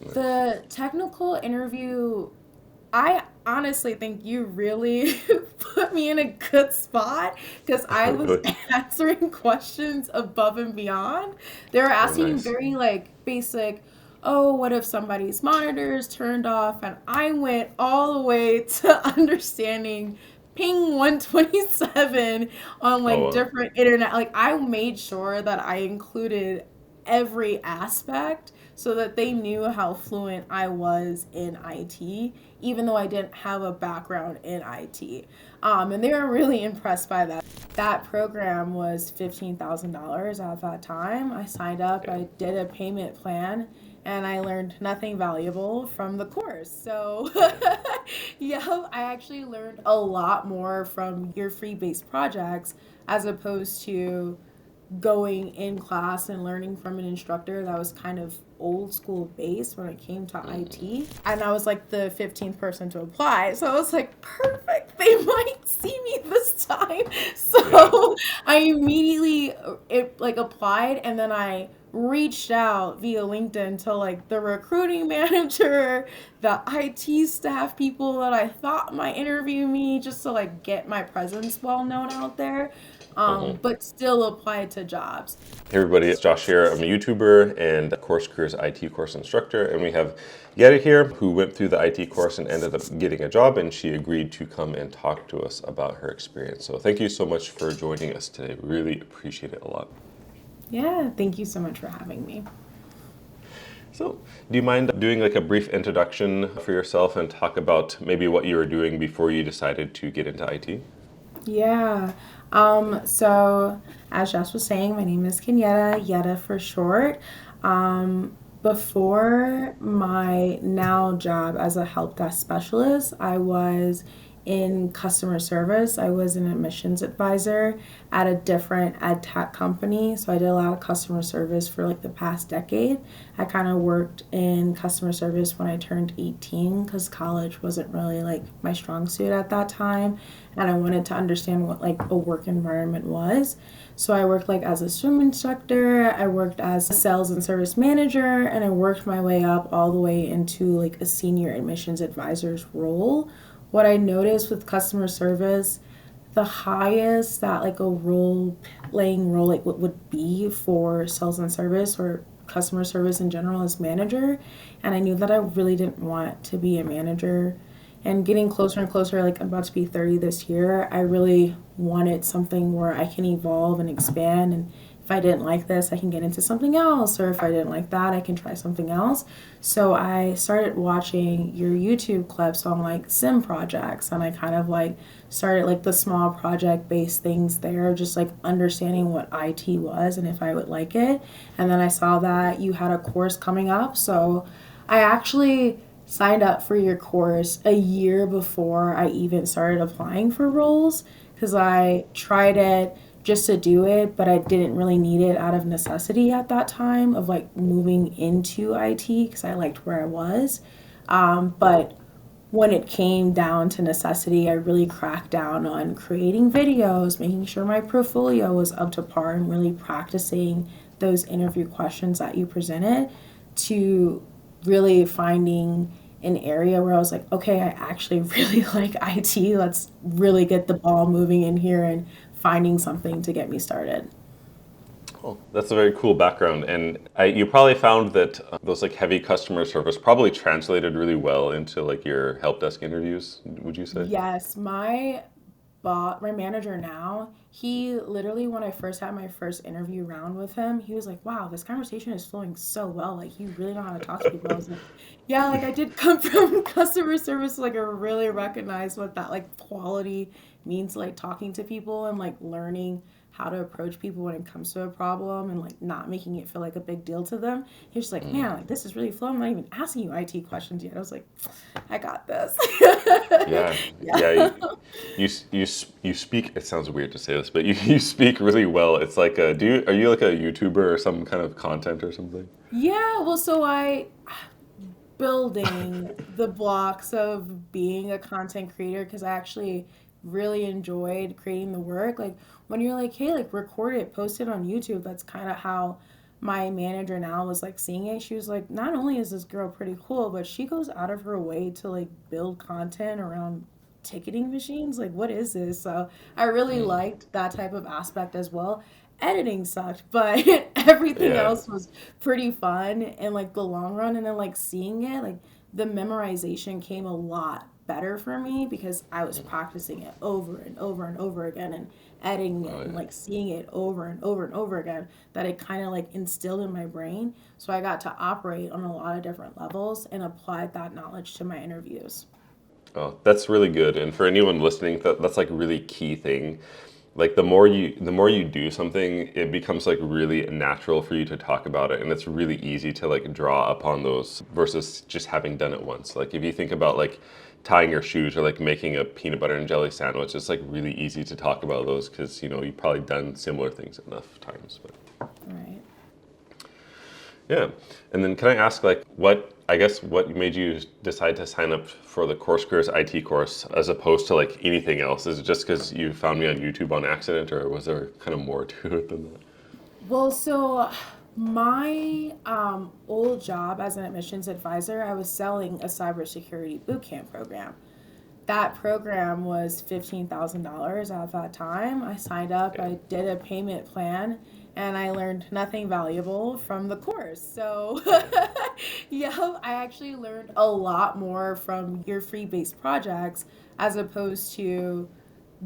The technical interview, I honestly think you really put me in a good spot because I was Really? answering questions above and beyond. They were Oh, asking nice. very like basic, oh, what if somebody's monitor is turned off? And I went all the way to understanding ping 127 on Oh, like wow. different internet. Like I made sure that I included every aspect so that they knew how fluent I was in IT, even though I didn't have a background in IT. And they were really impressed by that. That program was $15,000 at that time. I signed up, Yeah. I did a payment plan, and I learned nothing valuable from the course. So, yeah, I actually learned a lot more from your free based projects as opposed to going in class and learning from an instructor that was kind of old school based when it came to Mm. IT. And I was like the 15th person to apply. So I was like, perfect, they might see me this time. Yeah. So I immediately like applied and then I reached out via LinkedIn to like the recruiting manager, the IT staff people that I thought might interview me just to like get my presence well known out there, Uh-huh. but still apply to jobs. Hey everybody, it's Josh here. I'm a YouTuber and Course Careers IT course instructor, and we have Yetta here who went through the IT course and ended up getting a job, and she agreed to come and talk to us about her experience. So thank you so much for joining us today. We really appreciate it a lot. Yeah, thank you so much for having me. So, do you mind doing like a brief introduction for yourself and talk about maybe what you were doing before you decided to get into IT? Yeah. So as Jess was saying, my name is Kenyetta, Yetta for short. Before my now job as a help desk specialist, I was in customer service. I was an admissions advisor at a different ed tech company. So I did a lot of customer service for like the past decade. I kind of worked in customer service when I turned 18 because college wasn't really like my strong suit at that time. And I wanted to understand what like a work environment was. So I worked like as a swim instructor, I worked as a sales and service manager, and I worked my way up all the way into like a senior admissions advisor's role. What I noticed with customer service, the highest that like a role playing role like what would be for sales and service or customer service in general is manager, and I knew that I really didn't want to be a manager. And getting closer and closer, like I'm about to be 30 this year, I really wanted something where I can evolve and expand. And if I didn't like this, I can get into something else. Or if I didn't like that, I can try something else. So I started watching your YouTube clips on like sim projects. And I kind of like started like the small project based things there, just like understanding what IT was and if I would like it. And then I saw that you had a course coming up. So I actually signed up for your course a year before I even started applying for roles because I tried it just to do it, but I didn't really need it out of necessity at that time of like moving into IT because I liked where I was. But when it came down to necessity, I really cracked down on creating videos, making sure my portfolio was up to par, and really practicing those interview questions that you presented to really finding an area where I was like, okay, I actually really like IT. Let's really get the ball moving in here and finding something to get me started. Oh, that's a very cool background, and you probably found that those like heavy customer service probably translated really well into like your help desk interviews. Would you say? Yes, my manager now, he literally when I first had my first interview round with him, he was like, "Wow, this conversation is flowing so well. Like you really know how to talk to people." I was like, "Yeah, like I did come from customer service, so, like I really recognize what that like quality means, like talking to people and like learning how to approach people when it comes to a problem and like not making it feel like a big deal to them." He was just like, "Man, like this is really flowing. I'm not even asking you IT questions yet." I was like, "I got this." Yeah, Yeah. yeah. You speak. It sounds weird to say this, but you speak really well. It's like are you like a YouTuber or some kind of content or something? Yeah, well, so I building the blocks of being a content creator because I actually really enjoyed creating the work. Like when you're like, hey, like record it, post it on YouTube. That's kind of how my manager now was like seeing it. She was like, not only is this girl pretty cool, but she goes out of her way to like build content around ticketing machines. Like, what is this? So I really liked that type of aspect as well. Editing sucked, but everything Yeah. else was pretty fun in like the long run. And then like seeing it, like the memorization came a lot better for me because I was practicing it over and over and over again and editing it Oh and yeah. like seeing it over and over and over again, that it kind of like instilled in my brain. So I got to operate on a lot of different levels and applied that knowledge to my interviews. Oh, that's really good. And for anyone listening, that's like a really key thing. Like the more you do something, it becomes like really natural for you to talk about it, and it's really easy to like draw upon those versus just having done it once. Like if you think about like tying your shoes or like making a peanut butter and jelly sandwich, it's like really easy to talk about those because you know you've probably done similar things enough times. But Right. yeah. And then can I ask like I guess what made you decide to sign up for the Course Careers IT course as opposed to like anything else? Is it just because you found me on YouTube on accident or was there kind of more to it than that? Well, so my old job as an admissions advisor, I was selling a cybersecurity bootcamp program. That program was $15,000 at that time. I signed up, Yeah. I did a payment plan, and I learned nothing valuable from the course. So, yeah, I actually learned a lot more from your free based projects as opposed to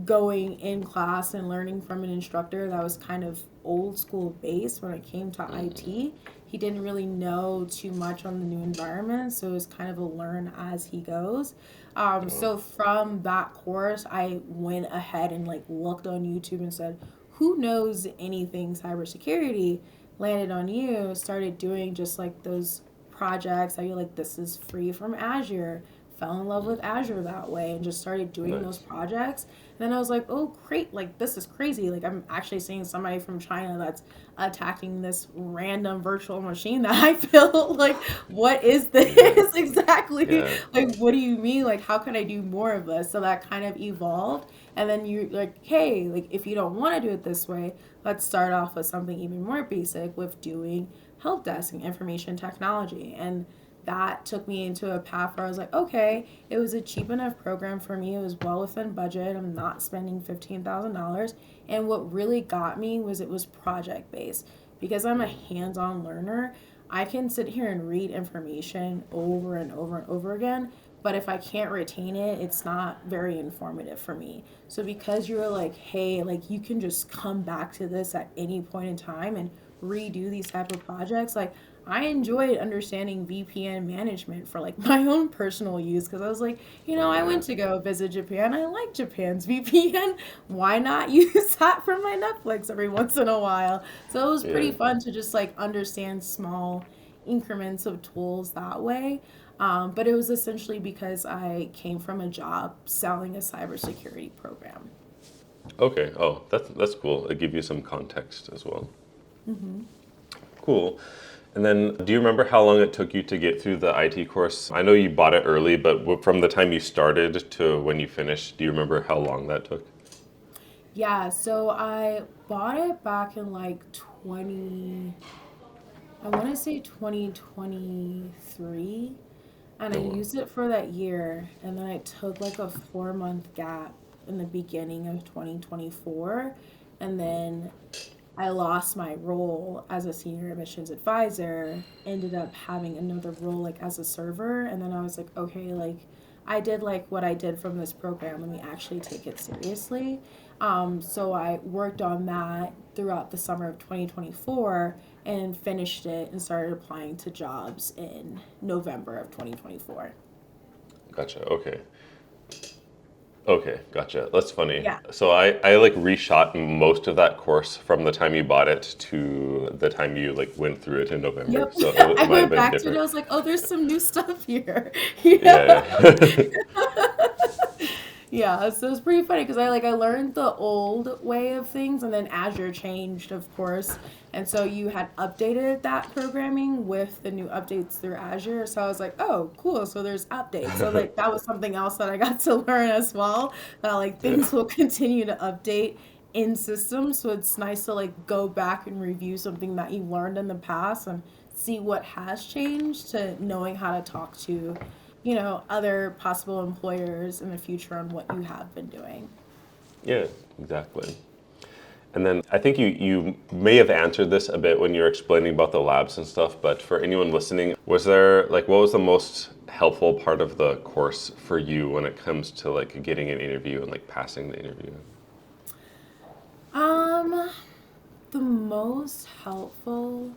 going in class and learning from an instructor that was kind of old school based when it came to IT. He didn't really know too much on the new environment, so it was kind of a learn as he goes. So from that course, I went ahead and like looked on YouTube and said, "Who knows anything cybersecurity?" Landed on you, started doing just like those projects that you're like, "This is free from Azure." Fell in love with Azure that way and just started doing those Nice. projects. And then I was like, oh, great, like this is crazy. Like I'm actually seeing somebody from China that's attacking this random virtual machine that I feel like, what is Yeah. this exactly? Yeah. Like, what do you mean? Like, how can I do more of this? So that kind of evolved. And then you like, hey, like if you don't want to do it this way, let's start off with something even more basic with doing help desk and information technology. And that took me into a path where I was like, okay, it was a cheap enough program for me. It was well within budget. I'm not spending $15,000. And what really got me was it was project based. Because I'm a hands on learner, I can sit here and read information over and over and over again. But if I can't retain it, it's not very informative for me. So because you're like, hey, like you can just come back to this at any point in time and redo these type of projects, like I enjoyed understanding VPN management for like my own personal use because I was like, I Yeah. went to go visit Japan. I like Japan's VPN. Why not use that for my Netflix every once in a while? So it was pretty Yeah. fun to just like understand small increments of tools that way. But it was essentially because I came from a job selling a cybersecurity program. Okay. Oh, that's cool. It gives you some context as well. Cool. And then, do you remember how long it took you to get through the IT course? I know you bought it early, but from the time you started to when you finished, do you remember how long that took? Yeah, so I bought it back in like I want to say 2023, and I Oh, wow. used it for that year, and then I took like a 4 month gap in the beginning of 2024, and then I lost my role as a senior admissions advisor, ended up having another role like as a server, and then I was like, okay, like I did like what I did from this program. Let me actually take it seriously. So I worked on that throughout the summer of 2024 and finished it and started applying to jobs in November of 2024. Gotcha. Okay. Okay, gotcha. That's funny. Yeah. So I like reshot most of that course from the time you bought it to the time you like went through it in November. Yep. So I it might have went been back to it. I different. was like, oh, there's some new stuff here. Yeah. Yeah, yeah. Yeah, so it's pretty funny because I learned the old way of things and then Azure changed, of course. And so you had updated that programming with the new updates through Azure. So I was like, oh, cool. So there's updates. So like that was something else that I got to learn as well. That like Yeah. things will continue to update in systems, so it's nice to like go back and review something that you learned in the past and see what has changed to knowing how to talk to, other possible employers in the future on what you have been doing. Yeah, exactly. And then I think you may have answered this a bit when you were explaining about the labs and stuff, but for anyone listening, was there like what was the most helpful part of the course for you when it comes to like getting an interview and like passing the interview? Um, the most helpful,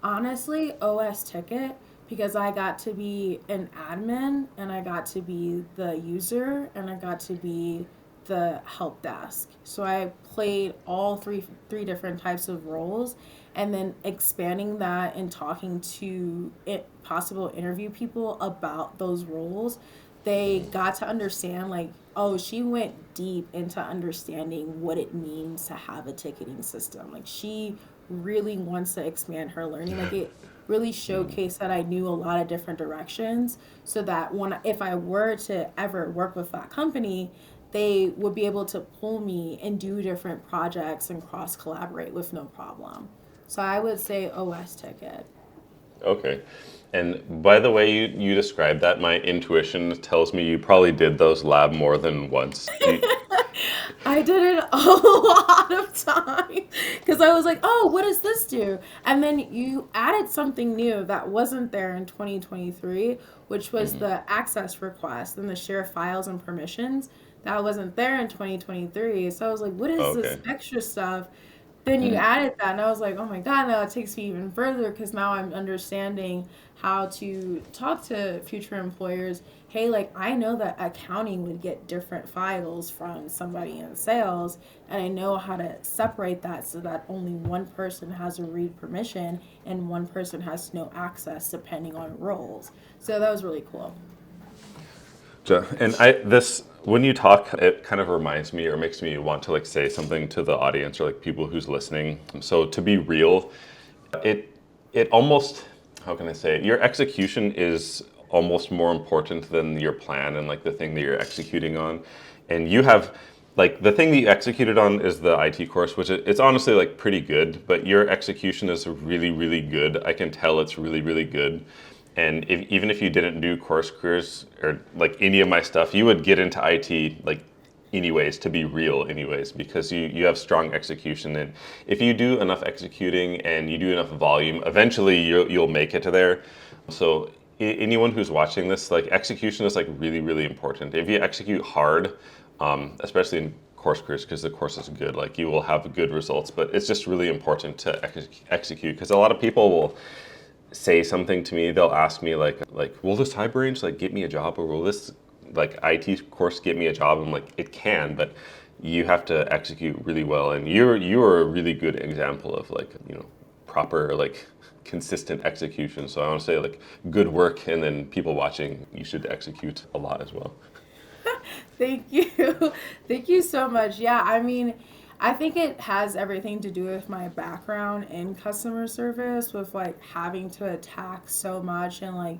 honestly, OS ticket, because I got to be an admin and I got to be the user and I got to be the help desk. So I played all three different types of roles, and then expanding that and talking to possible interview people about those roles, they got to understand like, oh, she went deep into understanding what it means to have a ticketing system. Like she really wants to expand her learning. Like it really showcased that I knew a lot of different directions, so that when if I were to ever work with that company, they would be able to pull me and do different projects and cross collaborate with no problem. So I would say OS ticket. Okay. And by the way you described that, my intuition tells me you probably did those lab more than once. I did it a lot of times because I was like, oh, what does this do? And then you added something new that wasn't there in 2023, which was Mhm. the access request and the share files and permissions. That wasn't there in 2023. So I was like, what is this Okay. extra stuff? Then you added that, and I was like, oh my God, now it takes me even further because now I'm understanding how to talk to future employers. Hey, like, I know that accounting would get different files from somebody in sales, and I know how to separate that so that only one person has a read permission and one person has no access depending on roles. So that was really cool. And I this when you talk, it kind of reminds me or makes me want to like say something to the audience or like people who's listening. So to be real, it it almost how can I say it? Your execution is almost more important than your plan and like the thing that you're executing on. And you have like the thing that you executed on is the IT course, which it's honestly like pretty good, but your execution is really, really good. I can tell it's really, really good. And even if you didn't do course careers or like any of my stuff, you would get into IT like anyways, to be real anyways, because you have strong execution. And if you do enough executing and you do enough volume, eventually you'll make it to there. So anyone who's watching this, like execution is like really, really important. If you execute hard, especially in course careers, because the course is good, like you will have good results, but it's just really important to execute because a lot of people will say something to me, they'll ask me like will this high range like get me a job or will this like IT course get me a job? I'm like it can, but you have to execute really well, and you're a really good example of like proper like consistent execution. So I want to say like good work, and then people watching, you should execute a lot as well. Thank you. Thank you so much. Yeah, I mean, I think it has everything to do with my background in customer service, with like having to attack so much and like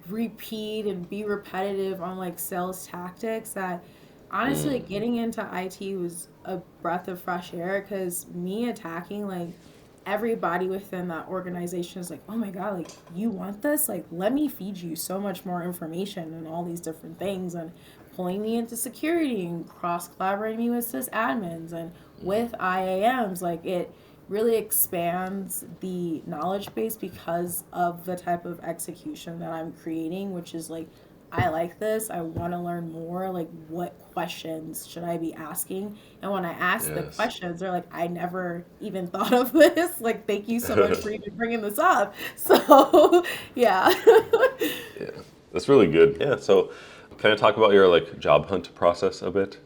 repeat and be repetitive on like sales tactics that honestly getting into IT was a breath of fresh air because me attacking like everybody within that organization is like, oh my God, like you want this? Like, let me feed you so much more information and all these different things, and pulling me into security and cross collaborating me with sysadmins and with IAMs. Like, it really expands the knowledge base because of the type of execution that I'm creating, which is like, I like this. I want to learn more. Like, what questions should I be asking? And when I ask the Yes. questions, they're like, I never even thought of this. Like, thank you so much for even bringing this up. So, yeah. Yeah, that's really good. Yeah, so can I talk about your like job hunt process a bit?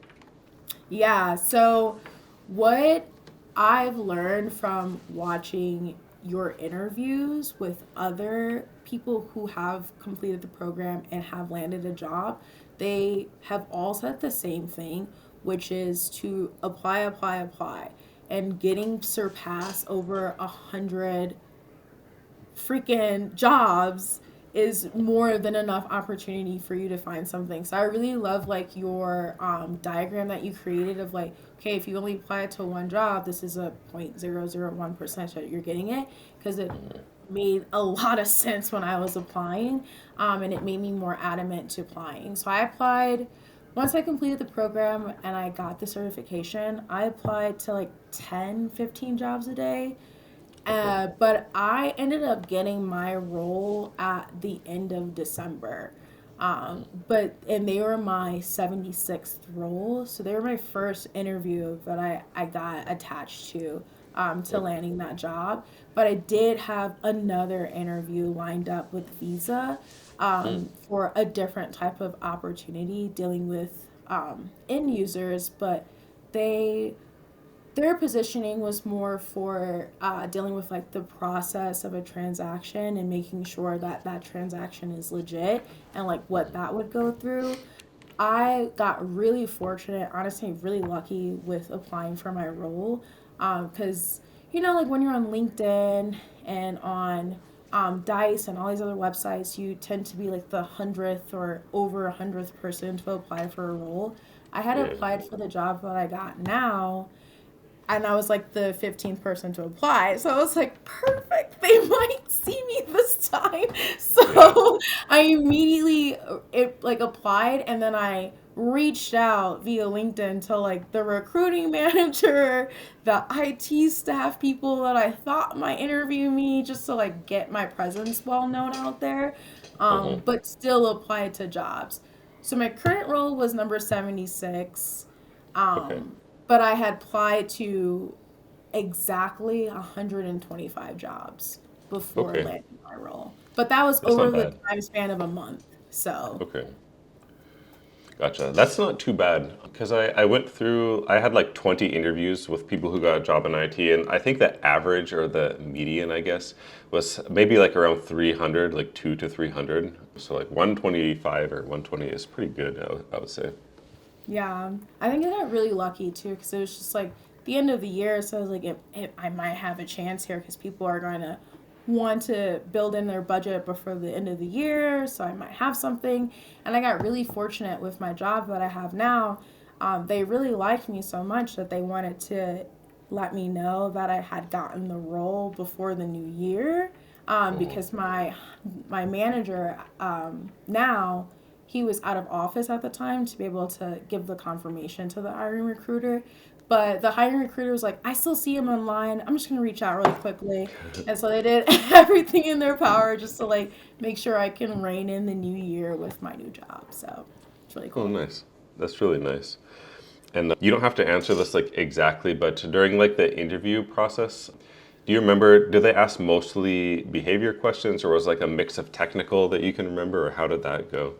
Yeah. So, what I've learned from watching your interviews with other people who have completed the program and have landed a job, they have all said the same thing, which is to apply, apply, apply. And getting surpassed over 100 freaking jobs is more than enough opportunity for you to find something. So I really love like your diagram that you created of like, okay, if you only apply to one job, this is a 0.001% that you're getting it, because it made a lot of sense when I was applying, and it made me more adamant to applying. So I applied. Once I completed the program and I got the certification, I applied to like 10, 15 jobs a day, Okay. but I ended up getting my role at the end of December. And they were my 76th role. So they were my first interview that I got attached to Okay. landing that job. But I did have another interview lined up with Visa for a different type of opportunity dealing with end users, but they their positioning was more for dealing with like the process of a transaction and making sure that that transaction is legit and like what that would go through. I got really fortunate, honestly, really lucky with applying for my role, because like when you're on LinkedIn and on Dice and all these other websites, you tend to be like the 100th or over 100th person to apply for a role. I had Yeah. applied for the job that I got now, and I was like the 15th person to apply. So I was like, perfect. They might see me this time. Yeah. So I immediately like applied, and then I reached out via LinkedIn to like the recruiting manager, the IT staff people that I thought might interview me, just to like get my presence well known out there. Uh-huh. But still applied to jobs. So my current role was number 76. Okay. But I had applied to exactly 125 jobs before Okay. landing my role. But that was That's not over the bad. time span of a month. So, Okay. Gotcha. That's not too bad because I went through, I had like 20 interviews with people who got a job in IT, and I think the average or the median, I guess, was maybe like around 300, like 2 to 300. So like 125 or 120 is pretty good, I would say. yeah, I think I got really lucky too, because it was just like the end of the year. So I was like, I might have a chance here because people are going to want to build in their budget before the end of the year. So I might have something. And I got really fortunate with my job that I have now. They really liked me so much that they wanted to let me know that I had gotten the role before the new year, Oh, because my manager now, he was out of office at the time to be able to give the confirmation to the hiring recruiter. But the hiring recruiter was like, I still see him online. I'm just gonna reach out really quickly. And so they did everything in their power just to like make sure I can rein in the new year with my new job. So it's really oh, cool. nice. That's really nice. And you don't have to answer this like exactly, but during like the interview process, do you remember, did they ask mostly behavior questions or was like a mix of technical that you can remember, or how did that go?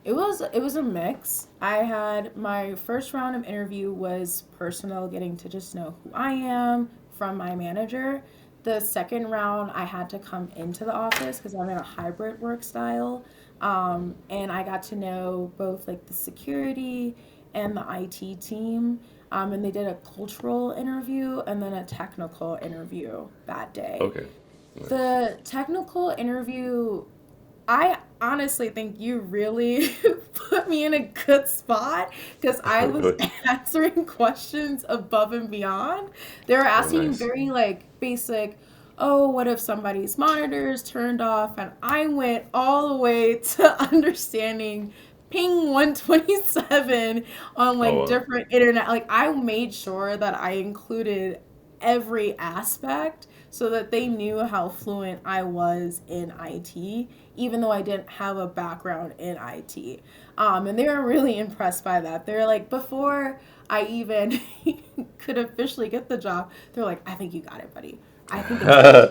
It was a mix. I had my first round of interview was personal, getting to just know who I am from my manager. The second round, I had to come into the office because I'm in a hybrid work style, and I got to know both like the security and the IT team. And they did a cultural interview and then a technical interview that day. Okay, nice. The technical interview, I honestly think you really put me in a good spot because I was Really? answering questions above and beyond. They were Oh, asking nice. very like basic, oh, what if somebody's monitor is turned off? And I went all the way to understanding ping 127 on Oh, like wow. different internet. Like I made sure that I included every aspect so that they knew how fluent I was in IT, even though I didn't have a background in IT. And they were really impressed by that. They're like, before I even could officially get the job, they're like, I think you got it, buddy. I think it's in.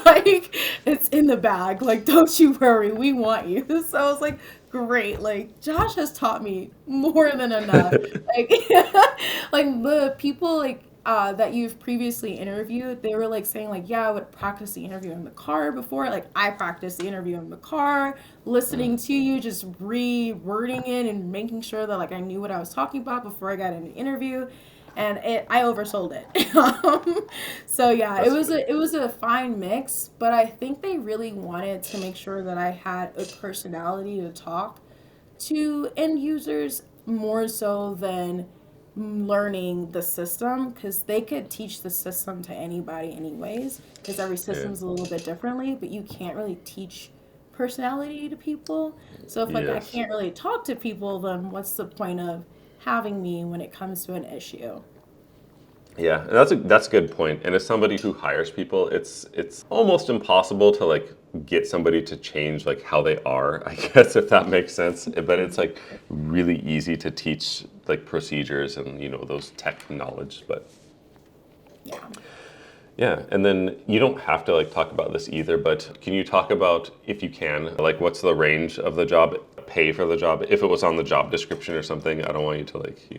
Like, it's in the bag. Like, don't you worry. We want you. So I was like, great. Like, Josh has taught me more than enough. Like, like the people that you've previously interviewed, they were like saying like, yeah, I would practice the interview in the car before. Like I practiced the interview in the car, listening to you, just rewording it and making sure that like I knew what I was talking about before I got in the interview. and I oversold it. So yeah, That's good. it was a fine mix, but I think they really wanted to make sure that I had a personality to talk to end users more so than learning the system, because they could teach the system to anybody anyways, because every Yeah. system is a little bit differently, but you can't really teach personality to people. So if like I Yes. can't really talk to people, then what's the point of having me when it comes to an issue? Yeah, and that's a good point. And as somebody who hires people, it's almost impossible to like get somebody to change like how they are, I guess if that makes sense. But it's like really easy to teach like procedures and those tech knowledge. But Yeah. yeah, and then you don't have to like talk about this either, but can you talk about, if you can, like what's the range of the job, pay for the job, if it was on the job description or something? I don't want you to like,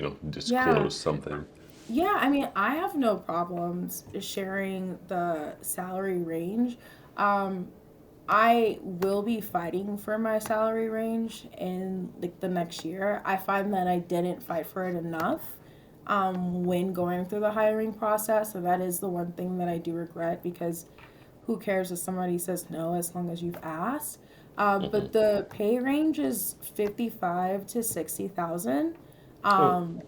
Yeah. disclose something. Yeah, I mean, I have no problems sharing the salary range. Um, I will be fighting for my salary range in like the next year. I find that I didn't fight for it enough when going through the hiring process, and that is the one thing that I do regret, because who cares if somebody says no as long as you've asked. But the pay range is 55 to 60,000. Oh, Um,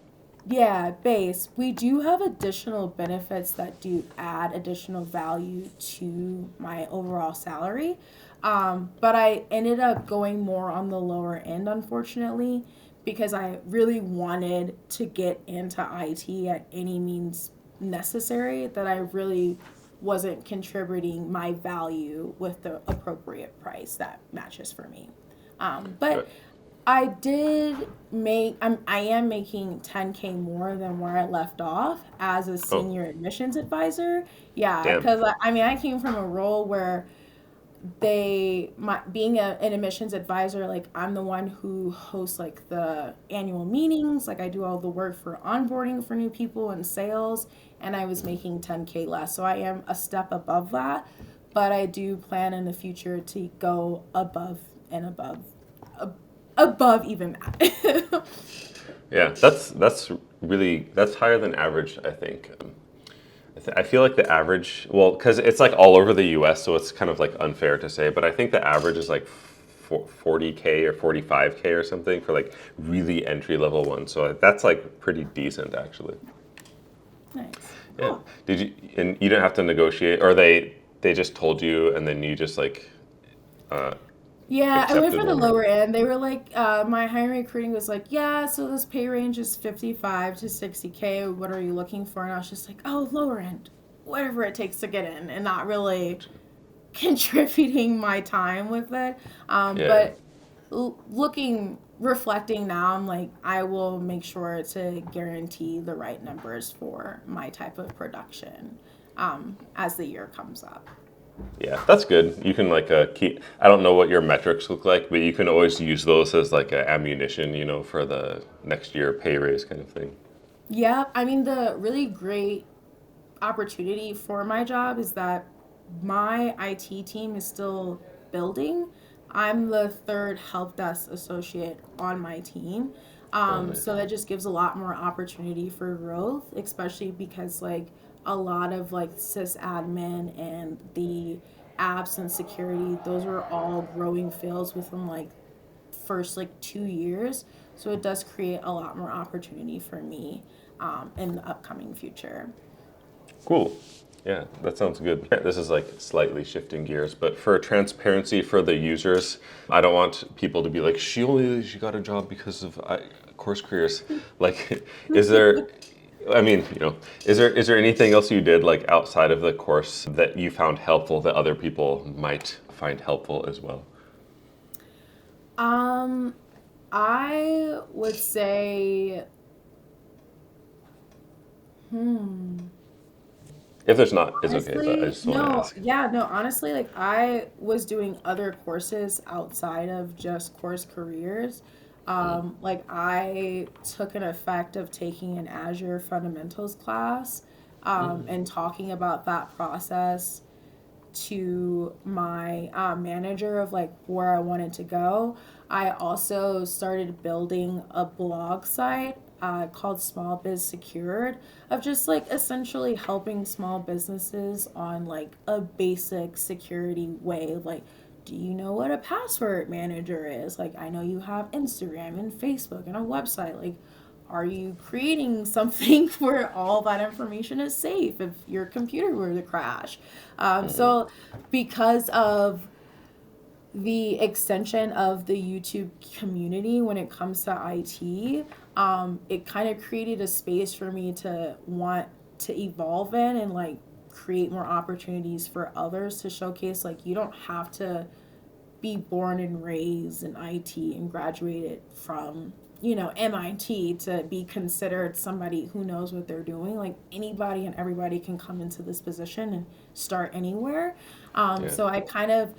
yeah, base. We do have additional benefits that do add additional value to my overall salary. But I ended up going more on the lower end, unfortunately, because I really wanted to get into IT at any means necessary, that I really wasn't contributing my value with the appropriate price that matches for me. But good. I did make, I am making 10K more than where I left off as a Oh, senior admissions advisor. Yeah, damn. because I mean, I came from a role where being an admissions advisor, like I'm the one who hosts like the annual meetings, like I do all the work for onboarding for new people and sales, and I was making 10K less. So I am a step above that, but I do plan in the future to go above and above, above even that. Yeah, that's higher than average, I think. I feel like the average, well, because it's like all over the U.S., so it's kind of like unfair to say, but I think the average is like 40K or 45K or something for like really entry level ones. So that's like pretty decent, actually. Nice. Yeah. Cool. Did you, and you didn't have to negotiate, or they just told you and then you just like uh, Yeah, I went accepted for the whatever? lower end. They were like, my hiring recruiting was like, yeah, so this pay range is 55 to 60K. What are you looking for? And I was just like, oh, lower end, whatever it takes to get in, and not really contributing my time with it. Yeah. But reflecting now, I'm like, I will make sure to guarantee the right numbers for my type of production as the year comes up. Yeah, that's good. You can like keep. I don't know what your metrics look like, but you can always use those as like a ammunition, for the next year pay raise kind of thing. Yeah, I mean, the really great opportunity for my job is that my IT team is still building. I'm the third help desk associate on my team. Oh, So nice. that just gives a lot more opportunity for growth, especially because like a lot of like sysadmin and the apps and security, those are all growing fields within like first like 2 years. So it does create a lot more opportunity for me in the upcoming future. Cool. Yeah, that sounds good. This is like slightly shifting gears, but for transparency for the users, I don't want people to be like, she got a job because of course careers. Like, is there? I mean, is there anything else you did like outside of the course that you found helpful that other people might find helpful as well? Um, I would say, hmm, If there's not, it's okay, but I honestly, just want to no, ask. yeah, no, honestly, like I was doing other courses outside of just course careers. Like I took an effect of taking an Azure fundamentals class, and talking about that process to my manager of like where I wanted to go. I also started building a blog site called Small Biz Secured, of just like essentially helping small businesses on like a basic security way. Like, do you know what a password manager is? Like, I know you have Instagram and Facebook and a website. Like, are you creating something where all that information is safe if your computer were to crash? So, because of the extension of the YouTube community when it comes to IT, it kind of created a space for me to want to evolve in and like create more opportunities for others to showcase. Like, you don't have to be born and raised in IT and graduated from, MIT to be considered somebody who knows what they're doing. Like, anybody and everybody can come into this position and start anywhere. Yeah. So I kind of,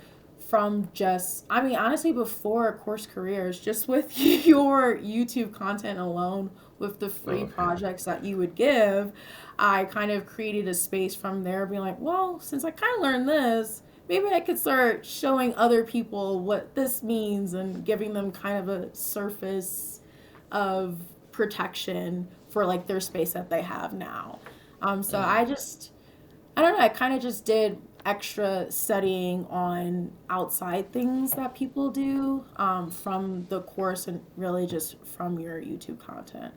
from just, I mean, honestly, before course careers, just with your YouTube content alone, with the Oh, free okay. projects that you would give, I kind of created a space from there, being like, well, since I kind of learned this, maybe I could start showing other people what this means and giving them kind of a surface of protection for like their space that they have now. So I don't know, I kind of just did extra studying on outside things that people do from the course and really just from your YouTube content.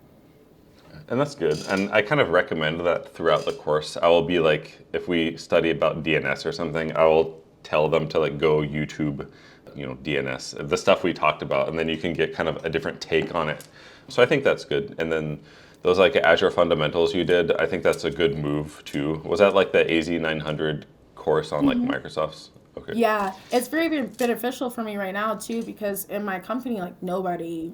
And that's good. And I kind of recommend that throughout the course. I will be like, if we study about DNS or something, I will tell them to like go YouTube, DNS, the stuff we talked about, and then you can get kind of a different take on it. So I think that's good. And then those like Azure fundamentals you did, I think that's a good move too. Was that like the AZ 900 course on like Microsoft's? Okay. Yeah, it's very beneficial for me right now too because in my company, like nobody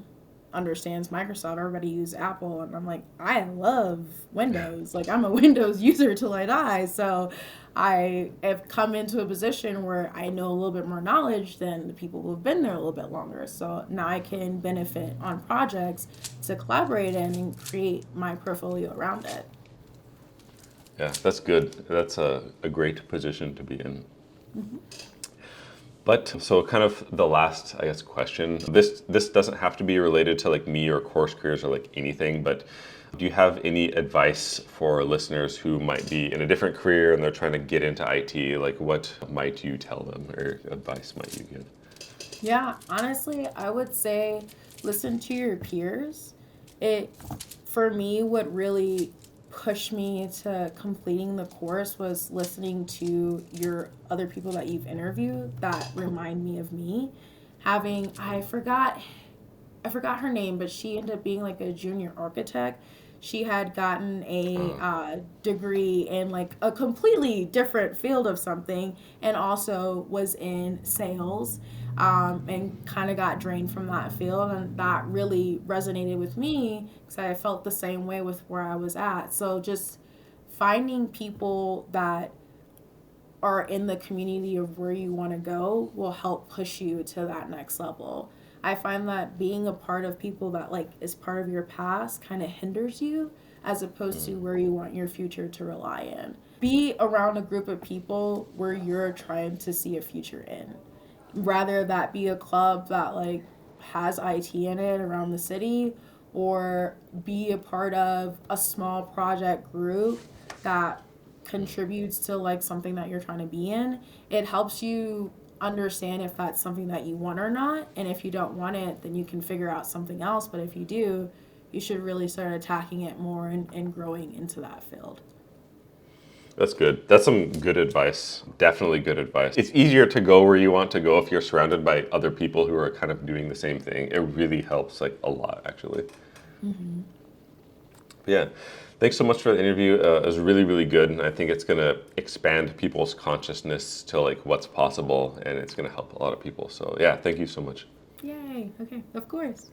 understands Microsoft. Everybody uses Apple, and I'm like, I love Windows. Like I'm a Windows user till I die. So I have come into a position where I know a little bit more knowledge than the people who have been there a little bit longer. So now I can benefit on projects to collaborate in and create my portfolio around it. Yeah, that's good. That's a great position to be in. But so kind of the last, I guess, question. This doesn't have to be related to like me or course careers or like anything, but do you have any advice for listeners who might be in a different career and they're trying to get into IT? Like what might you tell them or advice might you give? Yeah, honestly, I would say listen to your peers. It, for me, what really pushed me to completing the course was listening to your other people that you've interviewed that remind me of me. Having, I forgot her name, but she ended up being like a junior architect. She had gotten a Uh, degree in like a completely different field of something and also was in sales and kind of got drained from that field. And that really resonated with me because I felt the same way with where I was at. So just finding people that are in the community of where you want to go will help push you to that next level. I find that being a part of people that like is part of your past kind of hinders you as opposed to where you want your future to rely in. Be around a group of people where you're trying to see a future in. Rather that be a club that like has IT in it around the city or be a part of a small project group that contributes to like something that you're trying to be in. It helps you understand if that's something that you want or not. And if you don't want it, then you can figure out something else. But if you do, you should really start attacking it more and growing into that field. that's good. That's some good advice. Definitely good advice. It's easier to go where you want to go if you're surrounded by other people who are kind of doing the same thing. It really helps like a lot actually. Yeah. Thanks so much for the interview. It was really, really good, and I think it's going to expand people's consciousness to like what's possible, and it's going to help a lot of people. So yeah, thank you so much. Yay. Okay. Of course.